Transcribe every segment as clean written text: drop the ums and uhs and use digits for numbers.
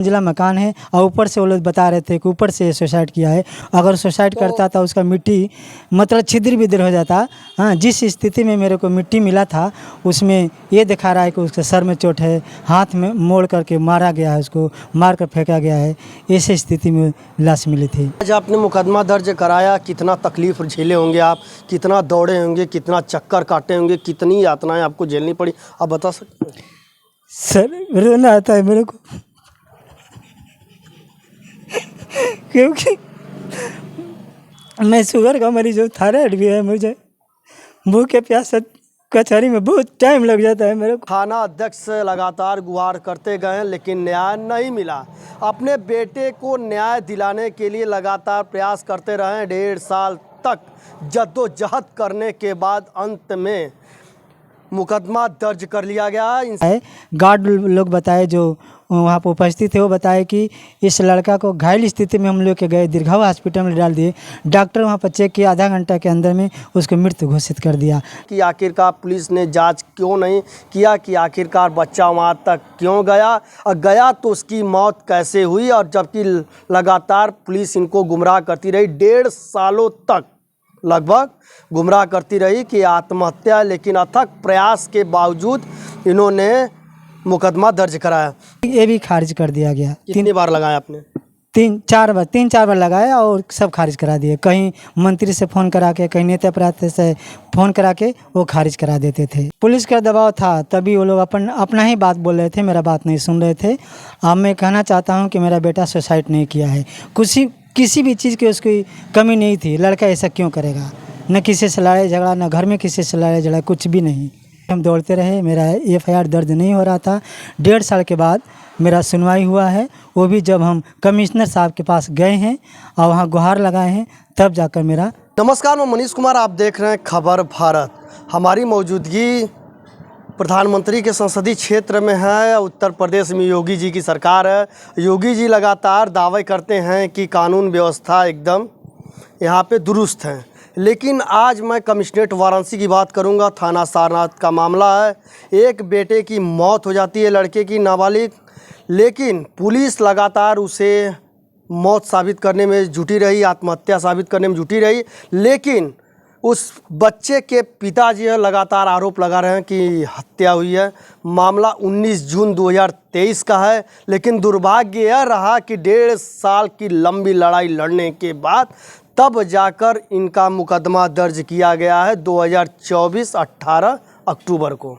मंजिला मकान है और ऊपर से वो लोग बता रहे थे कि ऊपर से सुसाइड किया है। अगर सुसाइड करता था उसका मिट्टी मतलब छिद्र बिद्र हो जाता। हाँ, जिस स्थिति में मेरे को मिट्टी मिला था उसमें ये दिखा रहा है कि उसके सर में चोट है, हाथ में मोड़ करके मारा गया है, उसको मार कर फेंका गया है। ऐसी स्थिति में लाश मिली थी। आज आपने मुकदमा दर्ज कराया, कितना तकलीफ झेले होंगे आप, कितना दौड़े होंगे, कितना चक्कर काटे होंगे, कितनी यातनाएं आपको झेलनी पड़ी, आप बता सकते हैं? सर रोना आता है मेरे को क्योंकि मैं शुगर का मरीज हूँ, थायराइड भी है मुझे। भूखे प्यासे कचहरी में बहुत टाइम लग जाता है मेरे को। थाना अध्यक्ष लगातार गुहार करते गए लेकिन न्याय नहीं मिला। अपने बेटे को न्याय दिलाने के लिए लगातार प्रयास करते रहे। 1.5 साल तक जद्दोजहद करने के बाद अंत में मुकदमा दर्ज कर लिया गया। गार्ड लोग बताए जो वहाँ पर उपस्थित थे, वो बताए कि इस लड़का को घायल स्थिति में हम लोग के गए, दीर्घाव हॉस्पिटल में डाल दिए। डॉक्टर वहाँ पर चेक किया, आधा घंटा के अंदर में उसको मृत घोषित कर दिया। कि आखिरकार पुलिस ने जांच क्यों नहीं किया, कि आखिरकार बच्चा वहाँ तक क्यों गया, और गया तो उसकी मौत कैसे हुई, और जबकि लगातार पुलिस इनको गुमराह करती रही। 1.5 सालों तक लगभग गुमराह करती रही कि आत्महत्या, लेकिन अथक प्रयास के बावजूद इन्होंने मुकदमा दर्ज कराया। ये भी खारिज कर दिया गया। कितनी बार लगाया आपने? 3-4 बार लगाया और सब खारिज करा दिए। कहीं मंत्री से फ़ोन करा के, कहीं नेता प्रार्थ से फ़ोन करा के वो खारिज करा देते थे। पुलिस का दबाव था, तभी वो लोग अपना ही बात बोल रहे थे, मेरा बात नहीं सुन रहे थे। अब मैं कहना चाहता हूँ कि मेरा बेटा सुसाइड नहीं किया है। किसी भी चीज़ की उसकी कमी नहीं थी। लड़का ऐसा क्यों करेगा? न किसी से लड़ाई झगड़ा, न घर में किसी से लड़ाई झगड़ा, कुछ भी नहीं। हम दौड़ते रहे, मेरा FIR दर्ज नहीं हो रहा था। 1.5 साल के बाद मेरा सुनवाई हुआ है, वो भी जब हम कमिश्नर साहब के पास गए हैं और वहाँ गुहार लगाए हैं, तब जाकर मेरा। नमस्कार, मैं मनीष कुमार, आप देख रहे हैं खबर भारत। हमारी मौजूदगी प्रधानमंत्री के संसदीय क्षेत्र में है। उत्तर प्रदेश में योगी जी की सरकार है। योगी जी लगातार दावे करते हैं कि कानून व्यवस्था एकदम यहाँ पे दुरुस्त है, लेकिन आज मैं कमिश्नरेट वाराणसी की बात करूंगा। थाना सारनाथ का मामला है। एक बेटे की मौत हो जाती है, लड़के की, नाबालिग, लेकिन पुलिस लगातार उसे मौत साबित करने में जुटी रही, आत्महत्या साबित करने में जुटी रही। लेकिन उस बच्चे के पिताजी लगातार आरोप लगा रहे हैं कि हत्या हुई है। मामला 19 जून 2023 का है, लेकिन दुर्भाग्य यह रहा कि 1.5 साल की लंबी लड़ाई लड़ने के बाद तब जाकर इनका मुकदमा दर्ज किया गया है 2024 18 अक्टूबर को।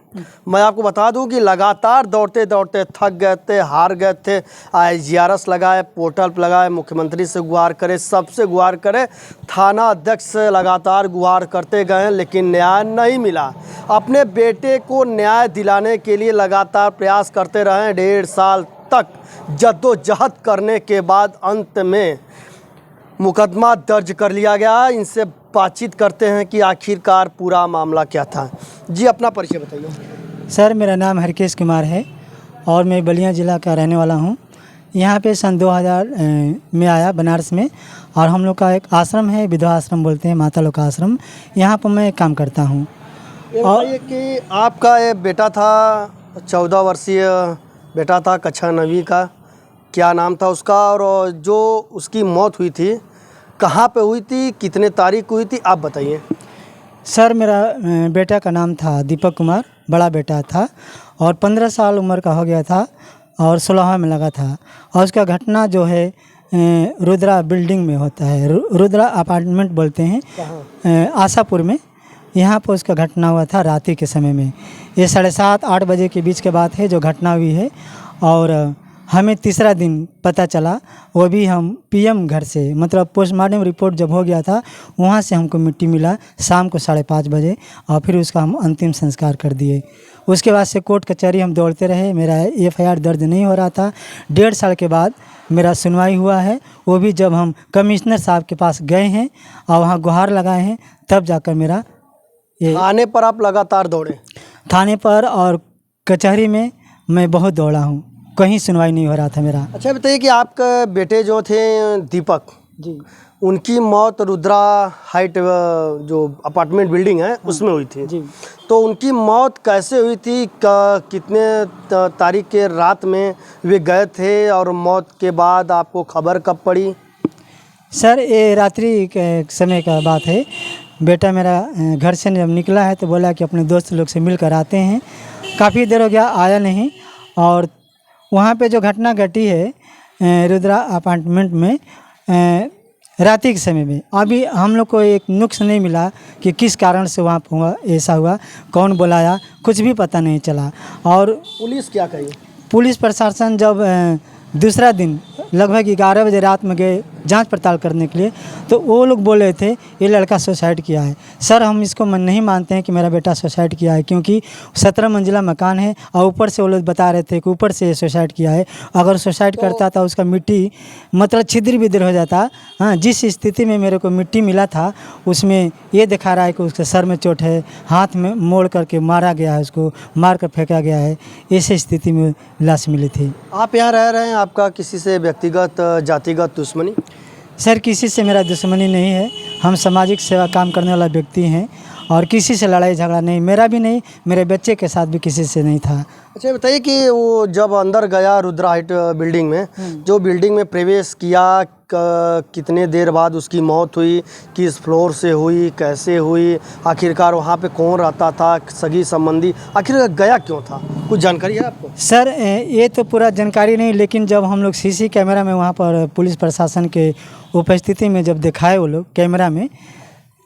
मैं आपको बता दूं कि लगातार दौड़ते दौड़ते थक गए थे, हार गए थे। IGRS लगाए, पोर्टल पर लगाए, मुख्यमंत्री से गुहार करे, सबसे गुहार करे, थाना अध्यक्ष से लगातार गुहार करते गए, लेकिन न्याय नहीं मिला। अपने बेटे को न्याय दिलाने के लिए लगातार प्रयास करते रहे। 1.5 साल तक जद्दोजहद करने के बाद अंत में मुकदमा दर्ज कर लिया गया। इनसे बातचीत करते हैं कि आखिरकार पूरा मामला क्या था। जी, अपना परिचय बताइए। सर, मेरा नाम हरकेश कुमार है और मैं बलिया ज़िला का रहने वाला हूँ। यहाँ पे सन 2000 में आया बनारस में, और हम लोग का एक आश्रम है, विधवा आश्रम बोलते हैं, माता लोग का आश्रम। यहाँ पर मैं काम करता हूँ। और ये कि आपका ये बेटा था, 14 वर्षीय बेटा था, कक्षा 9वीं का, क्या नाम था उसका, और जो उसकी मौत हुई थी कहाँ पे हुई थी, कितने तारीख को हुई थी, आप बताइए। सर, मेरा बेटा का नाम था दीपक कुमार, बड़ा बेटा था, और 15 साल उम्र का हो गया था और 16वां में लगा था। और उसका घटना जो है रुद्रा बिल्डिंग में होता है, रुद्रा अपार्टमेंट बोलते हैं, आशापुर में। यहाँ पर उसका घटना हुआ था रात्रि के समय में। ये 7:30-8 बजे के बीच के बात है जो घटना हुई है। और हमें तीसरा दिन पता चला, वो भी हम PM घर से, मतलब पोस्टमार्टम रिपोर्ट जब हो गया था वहाँ से हमको मिट्टी मिला शाम को 5:30 बजे, और फिर उसका हम अंतिम संस्कार कर दिए। उसके बाद से कोर्ट कचहरी हम दौड़ते रहे, मेरा FIR दर्ज नहीं हो रहा था। 1.5 साल के बाद मेरा सुनवाई हुआ है, वो भी जब हम कमिश्नर साहब के पास गए हैं और वहाँ गुहार लगाए हैं, तब जाकर मेरा ये। थाने पर आप लगातार दौड़े? थाने पर और कचहरी में मैं बहुत दौड़ा हूँ, कहीं सुनवाई नहीं हो रहा था मेरा। अच्छा बताइए कि आपके बेटे जो थे दीपक, जी उनकी मौत रुद्रा हाइट जो अपार्टमेंट बिल्डिंग है उसमें हुई थी। जी तो उनकी मौत कैसे हुई थी, कितने तारीख के रात में वे गए थे और मौत के बाद आपको खबर कब पड़ी? सर, ये रात्रि के समय का बात है। बेटा मेरा घर से जब निकला है तो बोला कि अपने दोस्त लोग से मिलकर आते हैं। काफ़ी देर हो गया, आया नहीं। और वहाँ पे जो घटना घटी है रुद्रा अपार्टमेंट में रात्रि के समय में, अभी हम लोग को एक नुक्स नहीं मिला कि किस कारण से वहाँ पर हुआ, ऐसा हुआ, कौन बुलाया, कुछ भी पता नहीं चला। और पुलिस क्या कही? पुलिस प्रशासन जब दूसरा दिन लगभग 11 बजे रात में गए जांच पड़ताल करने के लिए, तो वो लोग बोल रहे थे ये लड़का सुसाइड किया है। सर, हम इसको नहीं मानते हैं कि मेरा बेटा सुसाइड किया है, क्योंकि 17 मंजिला मकान है और ऊपर से वो लोग बता रहे थे कि ऊपर से सुसाइड किया है। अगर सुसाइड करता था उसका मिट्टी मतलब छिद्र बिद्र हो जाता। हाँ, जिस स्थिति में मेरे को मिट्टी मिला था उसमें ये दिखा रहा है कि उसके सर में चोट है, हाथ में मोड़ करके मारा गया है, उसको मार कर फेंका गया है। ऐसी स्थिति में लाश मिली थी। आप यहाँ रह रहे हैं, आपका किसी से व्यक्तिगत जातिगत दुश्मनी? सर, किसी से मेरा दुश्मनी नहीं है। हम सामाजिक सेवा काम करने वाला व्यक्ति हैं और किसी से लड़ाई झगड़ा नहीं, मेरा भी नहीं, मेरे बच्चे के साथ भी किसी से नहीं था। अच्छा, बताइए कि वो जब अंदर गया रुद्रा हाइट बिल्डिंग में, जो बिल्डिंग में प्रवेश किया, कितने देर बाद उसकी मौत हुई, किस फ्लोर से हुई, कैसे हुई, आखिरकार वहाँ पे कौन रहता था, सगी संबंधी, आखिर गया क्यों था, कुछ जानकारी है आपको? सर, ये तो पूरा जानकारी नहीं, लेकिन जब हम लोग सीसी कैमरा में वहाँ पर पुलिस प्रशासन के उपस्थिति में जब दिखाए वो लोग कैमरा में,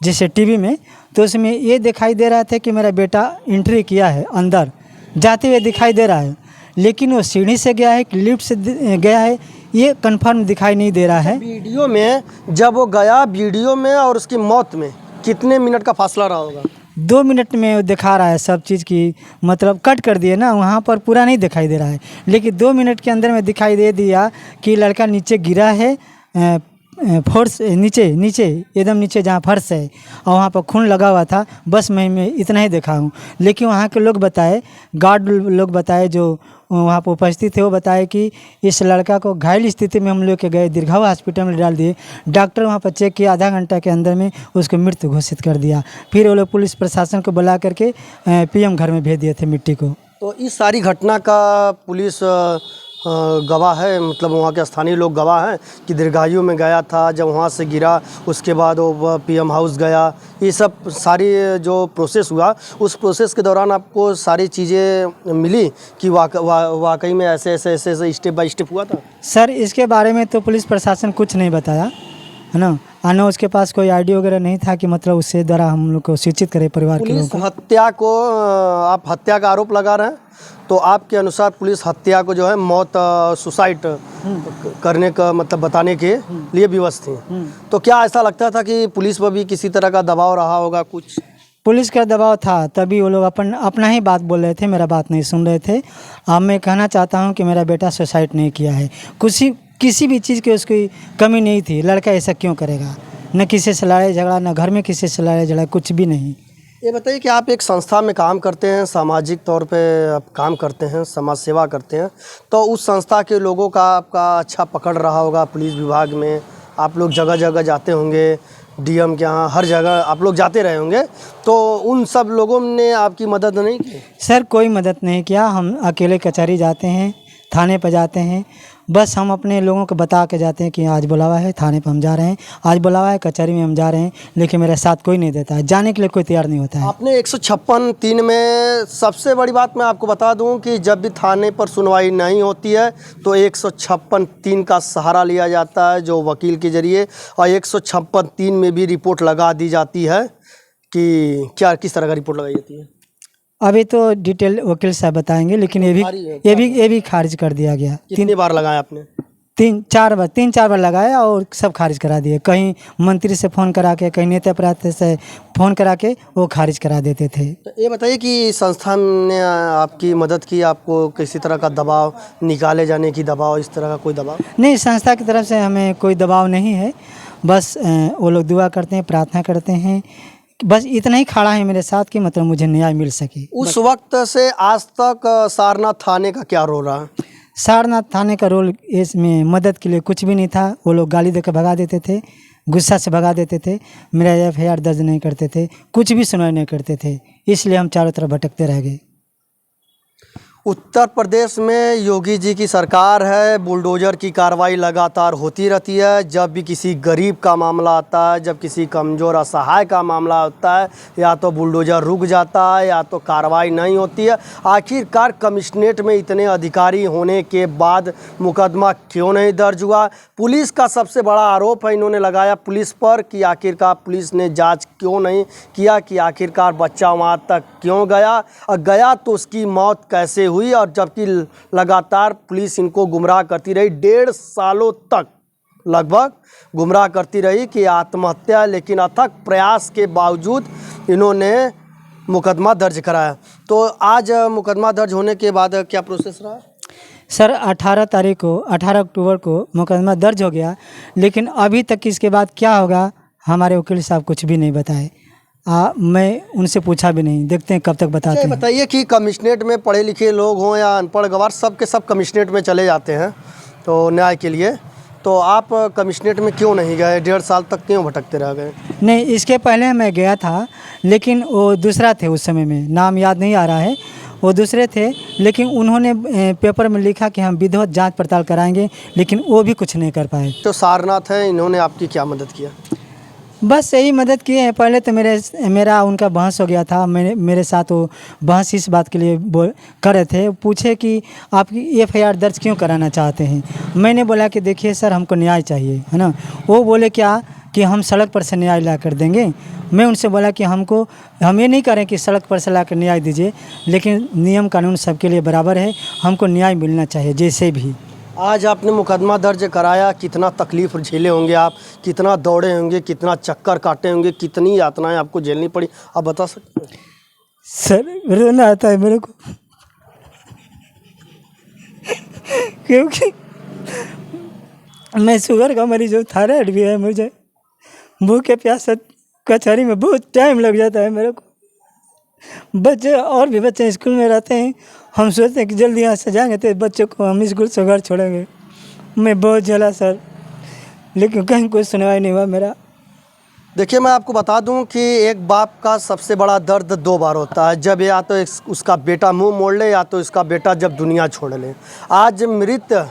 जैसे टीवी में, तो उसमें ये दिखाई दे रहा था कि मेरा बेटा एंट्री किया है, अंदर जाते हुए दिखाई दे रहा है। लेकिन वो सीढ़ी से गया है कि लिफ्ट से गया है, ये कंफर्म दिखाई नहीं दे रहा है। वीडियो में जब वो गया, वीडियो में और उसकी मौत में कितने मिनट का फासला रहा होगा? 2 मिनट में वो दिखा रहा है सब चीज़ की, मतलब कट कर दिए ना, वहाँ पर पूरा नहीं दिखाई दे रहा है, लेकिन 2 मिनट के अंदर में दिखाई दे दिया कि लड़का नीचे गिरा है, फर्श नीचे एकदम नीचे जहाँ फर्श है, और वहाँ पर खून लगा हुआ था। बस मैं इतना ही देखा हूँ। लेकिन वहाँ के लोग बताए, गार्ड लोग बताए जो वहाँ पर उपस्थित थे, वो बताए कि इस लड़का को घायल स्थिति में हम लोग के गए, दीर्घावा हॉस्पिटल में डाल दिए। डॉक्टर वहाँ पर चेक किया, आधा घंटा के अंदर में उसको मृत घोषित कर दिया। फिर वो लोग पुलिस प्रशासन को बुला करके PM घर में भेज दिए थे मिट्टी को। तो इस सारी घटना का पुलिस गवाह है, मतलब वहाँ के स्थानीय लोग गवाह हैं कि दीर्घायु में गया था, जब वहाँ से गिरा उसके बाद वो PM हाउस गया। ये सब सारी जो प्रोसेस हुआ, उस प्रोसेस के दौरान आपको सारी चीज़ें मिली कि वाकई में ऐसे स्टेप बाय स्टेप हुआ था? सर, इसके बारे में तो पुलिस प्रशासन कुछ नहीं बताया है ना, आना उसके पास कोई आईडी वगैरह नहीं था कि मतलब उससे द्वारा हम लोग को सूचित करे परिवार के लोगों को। हत्या को आप हत्या का आरोप लगा रहे हैं, तो आपके अनुसार पुलिस हत्या को जो है मौत सुसाइड करने का मतलब बताने के लिए विवश थी। तो क्या ऐसा लगता था कि पुलिस पर भी किसी तरह का दबाव रहा होगा? कुछ पुलिस का दबाव था, तभी वो लोग अपना ही बात बोल रहे थे, मेरा बात नहीं सुन रहे थे। अब मैं कहना चाहता हूँ कि मेरा बेटा सुसाइड नहीं किया है, किसी भी चीज़ की उसकी कमी नहीं थी। लड़का ऐसा क्यों करेगा? न किसी से लड़ाई झगड़ा, न घर में किसी से लड़ाई झगड़ा, कुछ भी नहीं। ये बताइए कि आप एक संस्था में काम करते हैं, सामाजिक तौर पे आप काम करते हैं, समाज सेवा करते हैं, तो उस संस्था के लोगों का आपका अच्छा पकड़ रहा होगा पुलिस विभाग में। आप लोग जगह जगह जाते होंगे, DM के यहाँ हर जगह आप लोग जाते रहे होंगे, तो उन सब लोगों ने आपकी मदद नहीं की? सर, कोई मदद नहीं किया। हम अकेले कचहरी जाते हैं, थाने पर जाते हैं, बस हम अपने लोगों को बता के जाते हैं कि आज बुलावा है, थाने पर हम जा रहे हैं, आज बुलावा है, कचहरी में हम जा रहे हैं, लेकिन मेरे साथ कोई नहीं देता है, जाने के लिए कोई तैयार नहीं होता है। आपने 156(3) में सबसे बड़ी बात मैं आपको बता दूं कि जब भी थाने पर सुनवाई नहीं होती है तो 156(3) का सहारा लिया जाता है, जो वकील के जरिए, और 156(3) में भी रिपोर्ट लगा दी जाती है। कि क्या किस तरह का रिपोर्ट लगाई जाती है? अभी तो डिटेल वकील साहब बताएंगे, लेकिन ये भी खारिज कर दिया गया। कितनी बार लगाया आपने? 3-4 बार लगाया और सब खारिज करा दिए। कहीं मंत्री से फ़ोन करा के, कहीं नेता प्रतिनिधि से फ़ोन करा के वो खारिज करा देते थे। तो ये बताइए कि संस्था ने आपकी मदद की, आपको किसी तरह का दबाव, निकाले जाने की दबाव, इस तरह का कोई दबाव? नहीं, संस्था की तरफ से हमें कोई दबाव नहीं है। बस वो लोग दुआ करते हैं, प्रार्थना करते हैं, बस इतना ही खड़ा है मेरे साथ कि मतलब मुझे न्याय मिल सके। उस वक्त से आज तक सारनाथ थाने का क्या रोल रहा? सारनाथ थाने का रोल इसमें मदद के लिए कुछ भी नहीं था। वो लोग गाली देकर भगा देते थे, गुस्सा से भगा देते थे, मेरा एफआईआर दर्ज नहीं करते थे, कुछ भी सुनवाई नहीं करते थे। इसलिए हम चारों तरफ भटकते रह गए। उत्तर प्रदेश में योगी जी की सरकार है, बुलडोज़र की कार्रवाई लगातार होती रहती है। जब भी किसी गरीब का मामला आता है, जब किसी कमज़ोर असहाय का मामला होता है, या तो बुलडोज़र रुक जाता है या तो कार्रवाई नहीं होती है। आखिरकार कमिश्नरेट में इतने अधिकारी होने के बाद मुकदमा क्यों नहीं दर्ज हुआ? पुलिस का सबसे बड़ा आरोप है इन्होंने लगाया पुलिस पर कि आखिरकार पुलिस ने जाँच क्यों नहीं किया, कि आखिरकार बच्चा वहाँ तक क्यों गया, और गया तो उसकी मौत कैसे हुई। और जबकि लगातार पुलिस इनको गुमराह करती रही, 1.5 सालों तक लगभग गुमराह करती रही कि आत्महत्या, लेकिन अथक प्रयास के बावजूद इन्होंने मुकदमा दर्ज कराया। तो आज मुकदमा दर्ज होने के बाद क्या प्रोसेस रहा? सर 18 अक्टूबर को मुकदमा दर्ज हो गया, लेकिन अभी तक इसके बाद क्या होगा हमारे वकील साहब कुछ भी नहीं बताए। मैं उनसे पूछा भी नहीं, देखते हैं कब तक बताते हैं। बताइए कि कमिश्नरेट में पढ़े लिखे लोग हों या अनपढ़ गवार, सब के सब कमिश्नरेट में चले जाते हैं तो न्याय के लिए, तो आप कमिश्नरेट में क्यों नहीं गए? 1.5 साल तक क्यों भटकते रह गए? नहीं, इसके पहले मैं गया था, लेकिन वो दूसरा थे उस समय में, नाम याद नहीं आ रहा है, वो दूसरे थे। लेकिन उन्होंने पेपर में लिखा कि हम विधिवत जांच पड़ताल कराएंगे, लेकिन वो भी कुछ नहीं कर पाए। तो सारनाथ है, इन्होंने आपकी क्या मदद किया? बस यही मदद किए हैं। पहले तो मेरा उनका बहस हो गया था, मेरे साथ वो बहस इस बात के लिए कर रहे थे, पूछे कि आप एफआईआर दर्ज क्यों कराना चाहते हैं। मैंने बोला कि देखिए सर, हमको न्याय चाहिए, है ना। वो बोले क्या कि हम सड़क पर से न्याय ला कर देंगे। मैं उनसे बोला कि हम ये नहीं करें कि सड़क पर से ला कर न्याय दीजिए, लेकिन नियम कानून सबके लिए बराबर है, हमको न्याय मिलना चाहिए जैसे भी। आज आपने मुकदमा दर्ज कराया, कितना तकलीफ झेले होंगे आप, कितना दौड़े होंगे, कितना चक्कर काटे होंगे, कितनी यातनाएं आपको झेलनी पड़ी, आप बता सकते हैं? सर रोना आता है मेरे को, क्योंकि मैं शुगर का मरीज हूँ, थायराइड भी है मुझे। भूखे प्यासे कचहरी में बहुत टाइम लग जाता है मेरे को। बच्चे और भी बच्चे स्कूल में रहते हैं, हम सोचते हैं कि जल्दी यहाँ से जाएंगे तो बच्चों को हम स्कूल से घर छोड़ेंगे। मैं बहुत झेला सर, लेकिन कहीं कोई सुनवाई नहीं हुआ मेरा। देखिए, मैं आपको बता दूं कि एक बाप का सबसे बड़ा दर्द 2 बार होता है, जब या तो उसका बेटा मुंह मोड़ ले, या तो इसका बेटा जब दुनिया छोड़ ले। आज मृत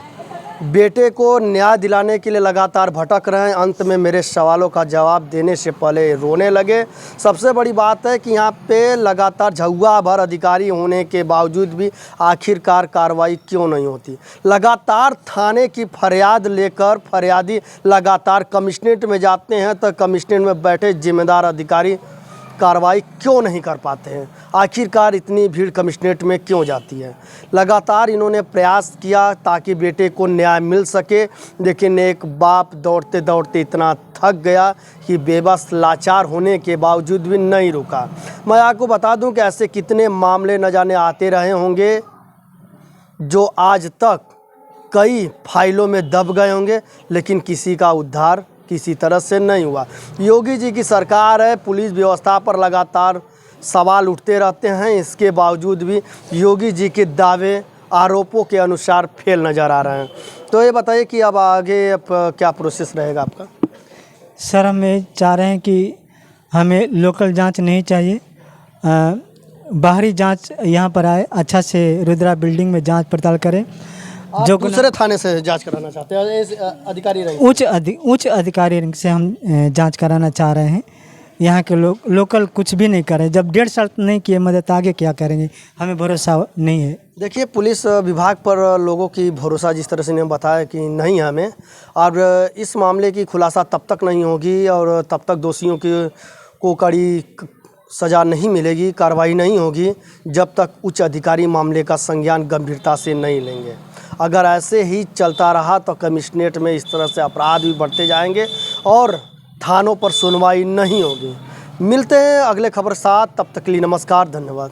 बेटे को न्याय दिलाने के लिए लगातार भटक रहे हैं। अंत में मेरे सवालों का जवाब देने से पहले रोने लगे। सबसे बड़ी बात है कि यहाँ पे लगातार झुआ भर अधिकारी होने के बावजूद भी आखिरकार कार्रवाई क्यों नहीं होती। लगातार थाने की फरियाद लेकर फरियादी लगातार कमिश्नरेट में जाते हैं, तो कमिश्नरेट में बैठे जिम्मेदार अधिकारी कार्रवाई क्यों नहीं कर पाते हैं। आखिरकार इतनी भीड़ कमिश्नरेट में क्यों जाती है? लगातार इन्होंने प्रयास किया ताकि बेटे को न्याय मिल सके, लेकिन एक बाप दौड़ते दौड़ते इतना थक गया कि बेबस लाचार होने के बावजूद भी नहीं रुका। मैं आपको बता दूं कि ऐसे कितने मामले न जाने आते रहे होंगे जो आज तक कई फाइलों में दब गए होंगे, लेकिन किसी का उद्धार किसी तरह से नहीं हुआ। योगी जी की सरकार है, पुलिस व्यवस्था पर लगातार सवाल उठते रहते हैं, इसके बावजूद भी योगी जी के दावे आरोपों के अनुसार फेल नज़र आ रहे हैं। तो ये बताइए कि अब आगे क्या प्रोसेस रहेगा आपका? सर हम ये चाह रहे हैं कि हमें लोकल जांच नहीं चाहिए, बाहरी जांच यहाँ पर आए, अच्छा से रुद्रा बिल्डिंग में जांच पड़ताल करें। जो दूसरे थाने से जांच कराना चाहते हैं, अधिकारी रहे उच्च अधिकारी से हम जांच कराना चाह रहे हैं। यहाँ के लोकल कुछ भी नहीं करें। जब 1.5 साल नहीं किए मदद, आगे क्या करेंगे, हमें भरोसा नहीं है। देखिए, पुलिस विभाग पर लोगों की भरोसा जिस तरह से इन्हें बताया कि नहीं है हमें, और इस मामले की खुलासा तब तक नहीं होगी और तब तक दोषियों को कड़ी सज़ा नहीं मिलेगी, कार्रवाई नहीं होगी, जब तक उच्च अधिकारी मामले का संज्ञान गंभीरता से नहीं लेंगे। अगर ऐसे ही चलता रहा तो कमिश्नरेट में इस तरह से अपराध भी बढ़ते जाएंगे और थानों पर सुनवाई नहीं होगी। मिलते हैं अगले खबर साथ, तब तक के लिए नमस्कार, धन्यवाद।